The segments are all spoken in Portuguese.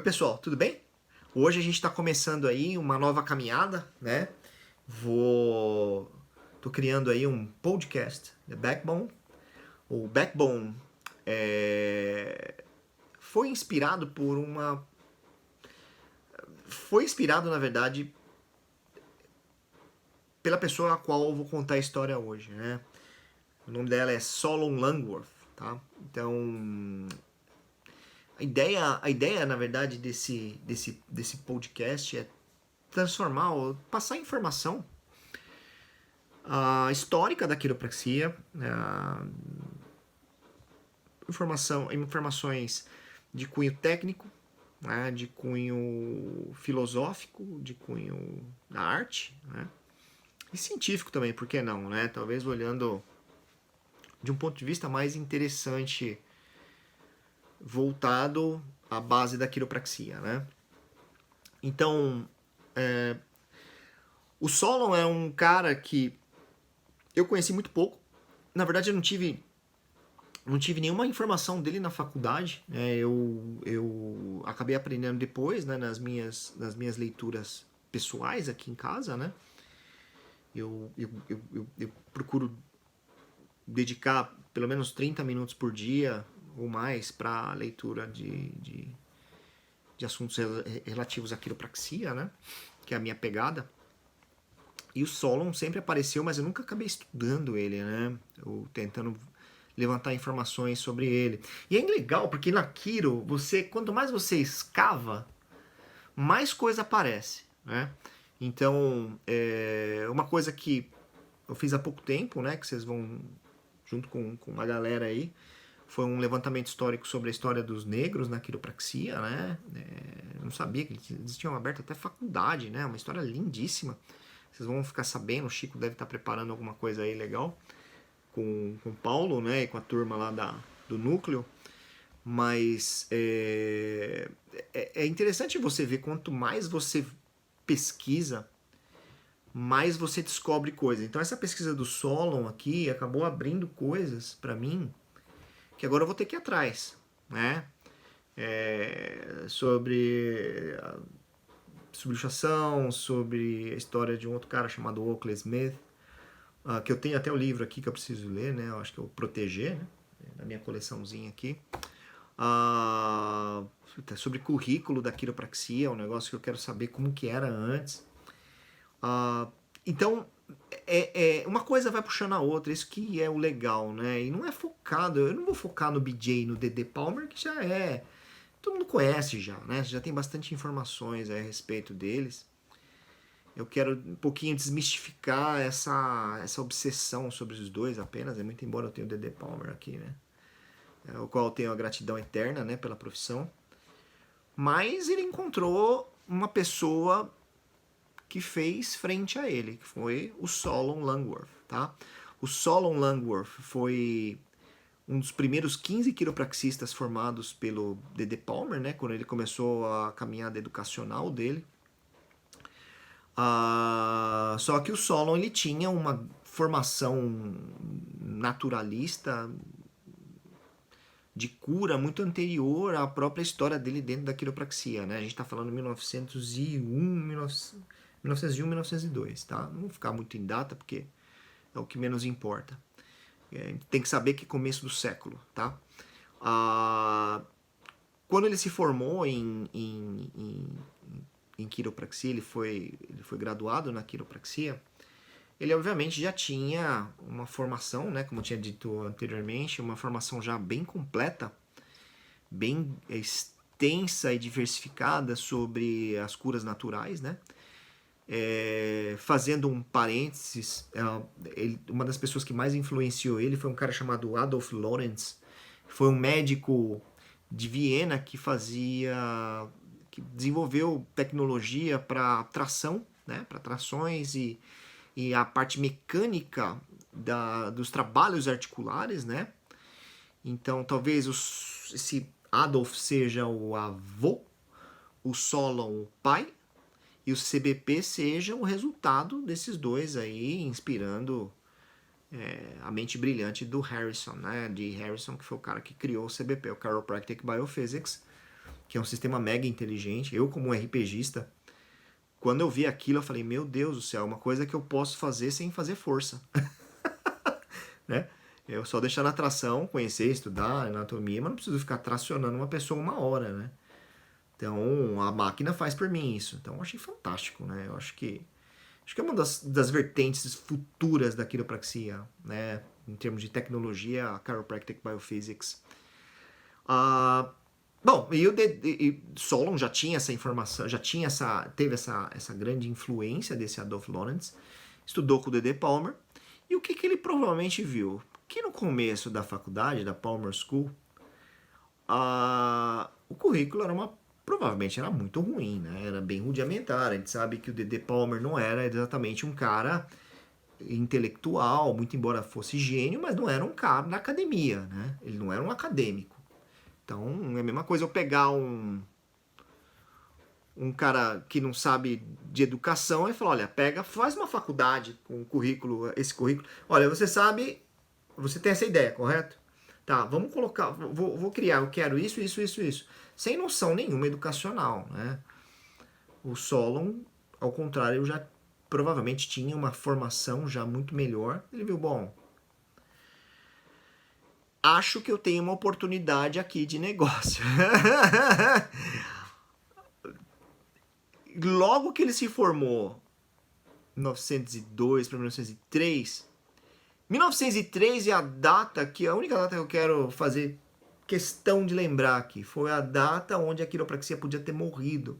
pessoal, tudo bem? Hoje a gente está começando aí uma nova caminhada, né? Tô criando aí um podcast, The Backbone. O Backbone foi inspirado por uma... Foi inspirado, na verdade, pela pessoa a qual eu vou contar a história hoje, né? O nome dela é Solon Langworth, tá? Então, a ideia, na verdade, desse podcast é transformar, passar informação histórica da quiropraxia, informações de cunho técnico, né, de cunho filosófico, de cunho da arte, né, e científico também, por que não, né? Talvez olhando de um ponto de vista mais interessante, voltado à base da quiropraxia, né? Então, o Solon é um cara que eu conheci muito pouco. Na verdade, eu não tive nenhuma informação dele na faculdade. Eu acabei aprendendo depois, né, nas minhas leituras pessoais aqui em casa, né? Eu procuro dedicar pelo menos 30 minutos por dia ou mais para leitura de assuntos relativos à quiropraxia, né? Que é a minha pegada. E o Solon sempre apareceu, mas eu nunca acabei estudando ele, né? Ou tentando levantar informações sobre ele. E é legal, porque na Quiro, quanto mais você escava, mais coisa aparece, né? Então, uma coisa que eu fiz há pouco tempo, né? Que vocês vão, junto com uma galera aí, foi um levantamento histórico sobre a história dos negros na quiropraxia, né? Eu não sabia que eles tinham aberto até faculdade, né? Uma história lindíssima. Vocês vão ficar sabendo, o Chico deve estar preparando alguma coisa aí legal com o Paulo, né, e com a turma lá do núcleo. Mas é interessante você ver, quanto mais você pesquisa, mais você descobre coisas. Então essa pesquisa do Solon aqui acabou abrindo coisas para mim que agora eu vou ter que ir atrás, né? Sobre subluxação, sobre a história de um outro cara chamado Oakley Smith, que eu tenho até o livro aqui que eu preciso ler, né? Eu acho que é o Proteger, né? Na minha coleçãozinha aqui. Sobre currículo da quiropraxia, um negócio que eu quero saber como que era antes. Então, uma coisa vai puxando a outra, isso que é o legal, né? E não é focado, eu não vou focar no BJ, no Dede Palmer, que já todo mundo conhece já, né? Já tem bastante informações a respeito deles. Eu quero um pouquinho desmistificar essa obsessão sobre os dois apenas, muito embora eu tenha o Dede Palmer aqui, né? O qual eu tenho a gratidão eterna, né, pela profissão. Mas ele encontrou uma pessoa que fez frente a ele, que foi o Solon Langworth, tá? O Solon Langworth foi um dos primeiros 15 quiropraxistas formados pelo Dede Palmer, né, quando ele começou a caminhada educacional dele. Só que o Solon ele tinha uma formação naturalista de cura muito anterior à própria história dele dentro da quiropraxia, né? A gente está falando de 1901, 1902, tá? Não vou ficar muito em data porque é o que menos importa. Tem que saber que é começo do século, tá? Quando ele se formou em quiropraxia, ele foi graduado na quiropraxia, ele obviamente já tinha uma formação, né, como eu tinha dito anteriormente, uma formação já bem completa, bem extensa e diversificada sobre as curas naturais, né? Fazendo um parênteses, uma das pessoas que mais influenciou ele foi um cara chamado Adolf Lorenz, que foi um médico de Viena que desenvolveu tecnologia para tração, né, para trações e a parte mecânica dos trabalhos articulares, né? Então, talvez esse Adolf seja o avô, o Solon o pai, e o CBP seja o resultado desses dois aí, inspirando a mente brilhante do Harrison, né? De Harrison, que foi o cara que criou o CBP, o Chiropractic Biophysics, que é um sistema mega inteligente. Eu, como RPGista, quando eu vi aquilo, eu falei, meu Deus do céu, uma coisa que eu posso fazer sem fazer força. Né? Eu só deixar na tração, conhecer, estudar anatomia, mas não preciso ficar tracionando uma pessoa 1 hora, né? Então, a máquina faz por mim isso. Então, eu achei fantástico, né? Eu acho que é uma das vertentes futuras da quiropraxia, né? Em termos de tecnologia, a Chiropractic Biophysics. Bom, e Solon já tinha essa informação, teve essa grande influência desse Adolph Lorenz, estudou com o D.D. Palmer, e o que ele provavelmente viu? Que no começo da faculdade, da Palmer School, o currículo provavelmente era muito ruim, né? Era bem rudimentar. A gente sabe que o D.D. Palmer não era exatamente um cara intelectual, muito embora fosse gênio, mas não era um cara da academia, né? Ele não era um acadêmico. Então, é a mesma coisa eu pegar um cara que não sabe de educação e falar, olha, faz uma faculdade com esse currículo. Olha, você sabe, você tem essa ideia, correto? Tá, vamos colocar, vou criar, eu quero isso. Sem noção nenhuma educacional, né? O Solon, ao contrário, já provavelmente tinha uma formação já muito melhor. Ele viu, bom, acho que eu tenho uma oportunidade aqui de negócio. Logo que ele se formou, 1902 para 1903, 1903 é a única data que eu quero fazer questão de lembrar aqui. Foi a data onde a quiropraxia podia ter morrido.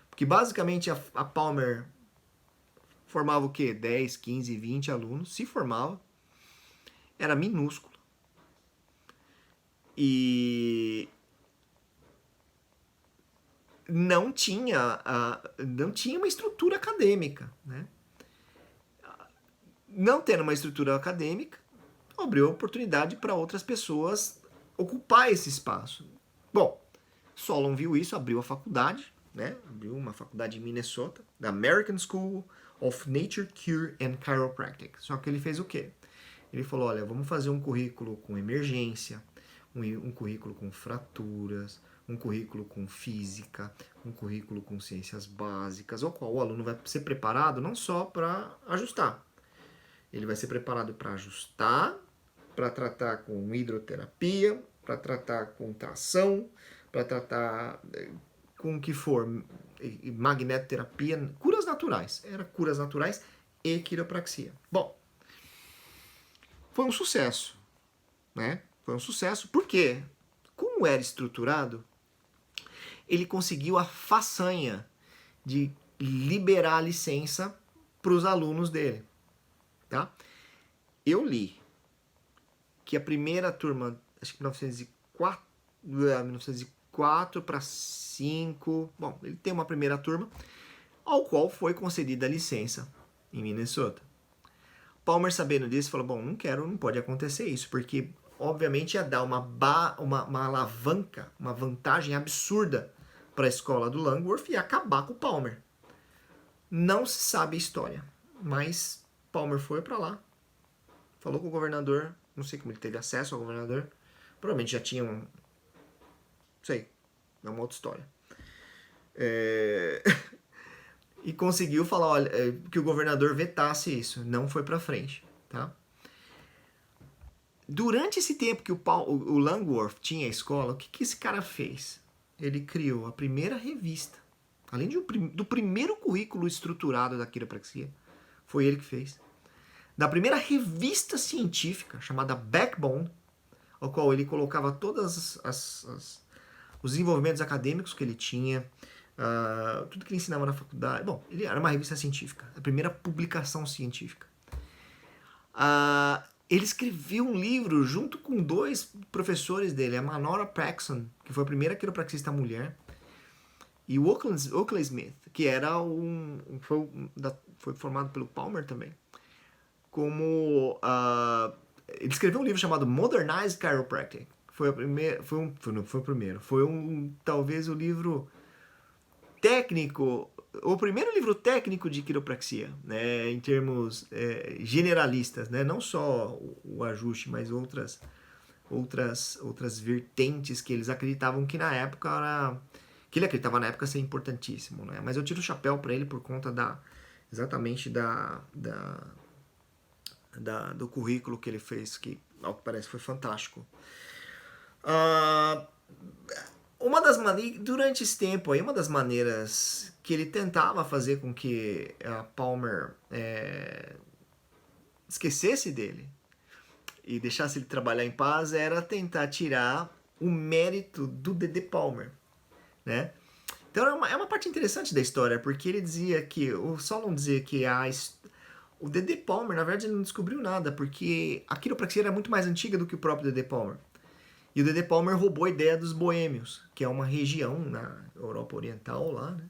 Porque basicamente a Palmer formava o quê? 10, 15, 20 alunos, se formava. Era minúsculo. E não tinha uma estrutura acadêmica, né? Não tendo uma estrutura acadêmica, abriu oportunidade para outras pessoas ocupar esse espaço. Bom, Solon viu isso, abriu a faculdade, né? Abriu uma faculdade em Minnesota, da American School of Nature Cure and Chiropractic. Só que ele fez o quê? Ele falou, olha, vamos fazer um currículo com emergência, um currículo com fraturas, um currículo com física, um currículo com ciências básicas, ao qual o aluno vai ser preparado não só para ajustar. Ele vai ser preparado para ajustar, para tratar com hidroterapia, para tratar com tração, para tratar com o que for, magnetoterapia, curas naturais. Era curas naturais e quiropraxia. Bom, foi um sucesso, né? Foi um sucesso porque, como era estruturado, ele conseguiu a façanha de liberar a licença para os alunos dele. Tá? Eu li que a primeira turma, acho que 1904 para 5, bom, ele tem uma primeira turma, ao qual foi concedida a licença em Minnesota. Palmer, sabendo disso, falou, bom, não pode acontecer isso, porque obviamente ia dar uma alavanca, uma vantagem absurda para a escola do Langworth e acabar com o Palmer. Não se sabe a história, mas Palmer foi para lá, falou com o governador, não sei como ele teve acesso ao governador, provavelmente já tinha não sei, é uma outra história. E conseguiu falar, olha, que o governador vetasse isso, não foi para frente, tá? Durante esse tempo que o Langworth tinha a escola, o que esse cara fez? Ele criou a primeira revista, além do primeiro currículo estruturado da quiropraxia, foi ele que fez. Da primeira revista científica, chamada Backbone, ao qual ele colocava todos os desenvolvimentos acadêmicos que ele tinha, tudo que ele ensinava na faculdade. Bom, ele era uma revista científica, a primeira publicação científica. Ele escreveu um livro junto com 2 professores dele, a Manora Paxson, que foi a primeira quiropraxista mulher, e o Oakley Smith, que era foi formado pelo Palmer também. Ele escreveu um livro chamado Modernized Chiropractic. Foi talvez o livro técnico, o primeiro livro técnico de quiropraxia, né, em termos generalistas, né, não só o ajuste, mas outras vertentes que eles acreditavam que na época era... Que ele acreditava na época ser importantíssimo, né? Mas eu tiro o chapéu para ele por conta exatamente do currículo que ele fez, que ao que parece foi fantástico. Durante esse tempo aí, uma das maneiras que ele tentava fazer com que a Palmer esquecesse dele e deixasse ele trabalhar em paz era tentar tirar o mérito do D.D. Palmer, né? Então é uma parte interessante da história, porque ele dizia que, o Solon dizia que o D.D. Palmer, na verdade, ele não descobriu nada, porque a quiropraxia era muito mais antiga do que o próprio D.D. Palmer. E o D.D. Palmer roubou a ideia dos boêmios, que é uma região na Europa Oriental lá, né?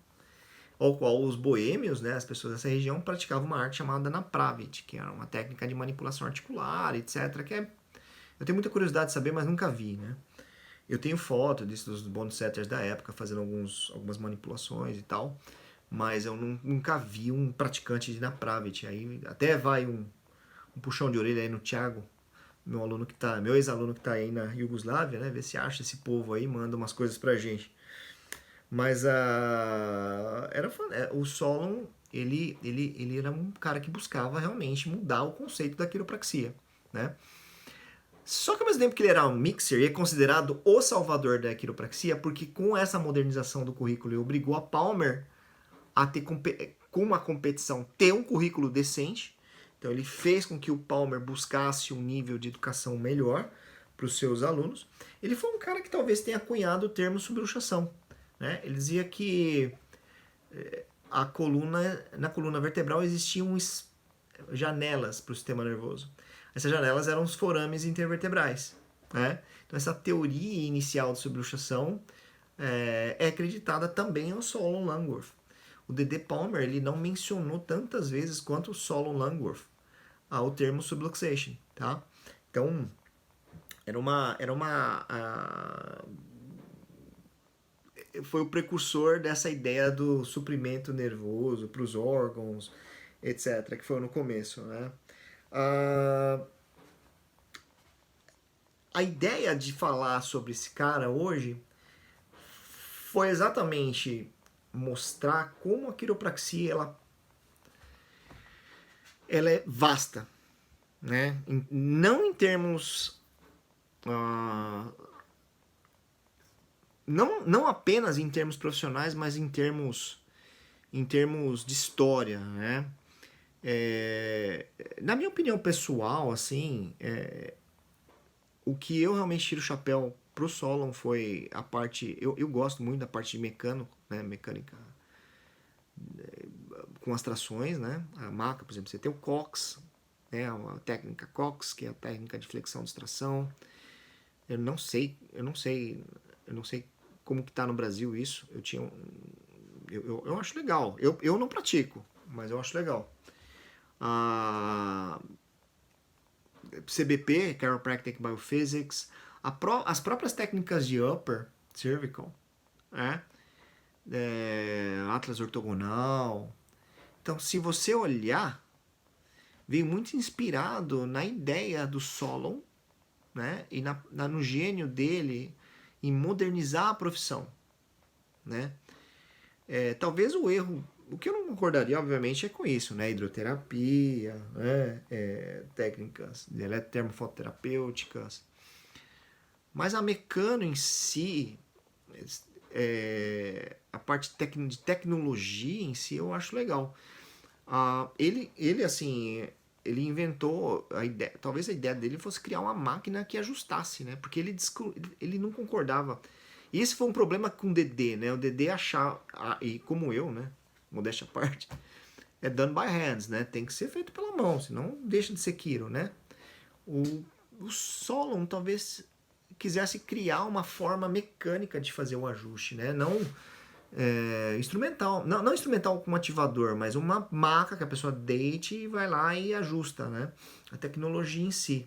Ao qual os boêmios, né, as pessoas dessa região, praticavam uma arte chamada napravit, que era uma técnica de manipulação articular, etc. Eu tenho muita curiosidade de saber, mas nunca vi, né? Eu tenho foto dos bond setters da época fazendo algumas manipulações e tal, mas eu nunca vi um praticante de napravit. Aí até vai um puxão de orelha aí no Thiago, meu ex-aluno que tá aí na Iugoslávia, né? Ver se acha esse povo aí, manda umas coisas pra gente. Mas o Solon, ele era um cara que buscava realmente mudar o conceito da quiropraxia, né? Só que ao mesmo tempo que ele era um mixer, ele é considerado o salvador da quiropraxia, porque com essa modernização do currículo, ele obrigou a Palmer a ter, com uma competição, ter um currículo decente. Então ele fez com que o Palmer buscasse um nível de educação melhor para os seus alunos. Ele foi um cara que talvez tenha cunhado o termo subluxação, né? Ele dizia que na coluna vertebral existiam janelas para o sistema nervoso. Essas janelas eram os forames intervertebrais, né? Então essa teoria inicial de subluxação é acreditada também ao Solon Langworth. O D.D. Palmer ele não mencionou tantas vezes quanto o Solon Langworth o termo subluxation, tá? Então foi o precursor dessa ideia do suprimento nervoso para os órgãos, etc., que foi no começo, né? A ideia de falar sobre esse cara hoje foi exatamente mostrar como a quiropraxia ela é vasta, né? Não em termos não apenas em termos profissionais, mas em termos de história, né? Na minha opinião pessoal, assim, o que eu realmente tiro o chapéu pro Solon foi a parte... Eu gosto muito da parte de né? Mecânica com as trações, né? A maca, por exemplo, você tem o Cox, né? A técnica Cox, que é a técnica de flexão de extração. Eu não sei como que tá no Brasil isso. Eu acho legal. Eu não pratico, mas eu acho legal. CBP, Chiropractic Biophysics, as próprias técnicas de upper cervical, né? Atlas ortogonal. Então, se você olhar, veio muito inspirado na ideia do Solon, né? E no gênio dele em modernizar a profissão, né? Talvez o que eu não concordaria, obviamente, é com isso, né? Hidroterapia, né? Técnicas de termofototerapêuticas. Mas a mecano em si, a parte de tecnologia em si, eu acho legal. Ele assim, ele inventou a ideia, talvez a ideia dele fosse criar uma máquina que ajustasse, né? Porque ele não concordava. E esse foi um problema com o DD, né? O DD achava, e como eu, né? Modéstia à parte, é done by hands, né? Tem que ser feito pela mão, senão deixa de ser Quiro, né? O Solon talvez quisesse criar uma forma mecânica de fazer o ajuste, né? Não instrumental, não instrumental como ativador, mas uma maca que a pessoa deite e vai lá e ajusta, né? A tecnologia em si.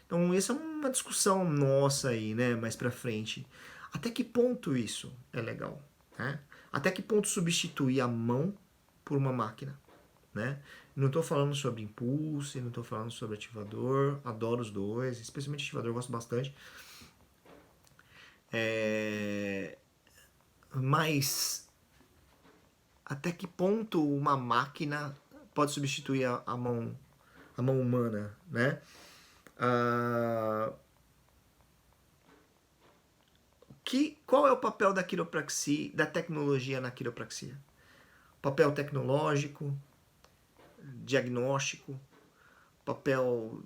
Então, essa é uma discussão nossa aí, né? Mais pra frente. Até que ponto isso é legal, né? Até que ponto substituir a mão por uma máquina, né? Não estou falando sobre impulso, não estou falando sobre ativador, adoro os dois, especialmente ativador, eu gosto bastante. Mas até que ponto uma máquina pode substituir a mão humana, né? Qual é o papel da quiropraxia, da tecnologia na quiropraxia? Papel tecnológico, diagnóstico, papel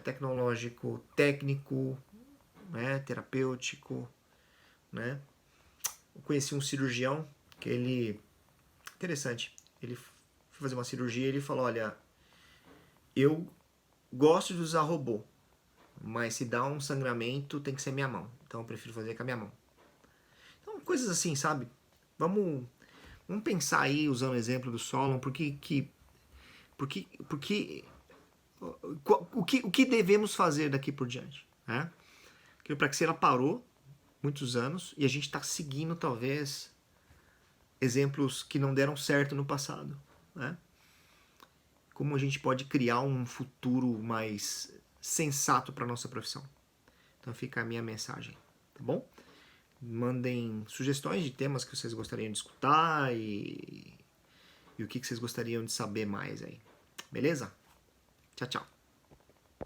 tecnológico técnico, né, terapêutico, né? Eu conheci um cirurgião que ele, interessante, ele foi fazer uma cirurgia e ele falou, olha, eu gosto de usar robô, mas se dá um sangramento tem que ser minha mão, então eu prefiro fazer com a minha mão. Então, coisas assim, sabe? Vamos pensar aí, usando o exemplo do Solon, o que devemos fazer daqui por diante, né? A quiropraxia ela parou muitos anos e a gente está seguindo talvez exemplos que não deram certo no passado, né? Como a gente pode criar um futuro mais sensato para nossa profissão. Então fica a minha mensagem, tá bom? Mandem sugestões de temas que vocês gostariam de escutar e o que vocês gostariam de saber mais aí. Beleza? Tchau, tchau.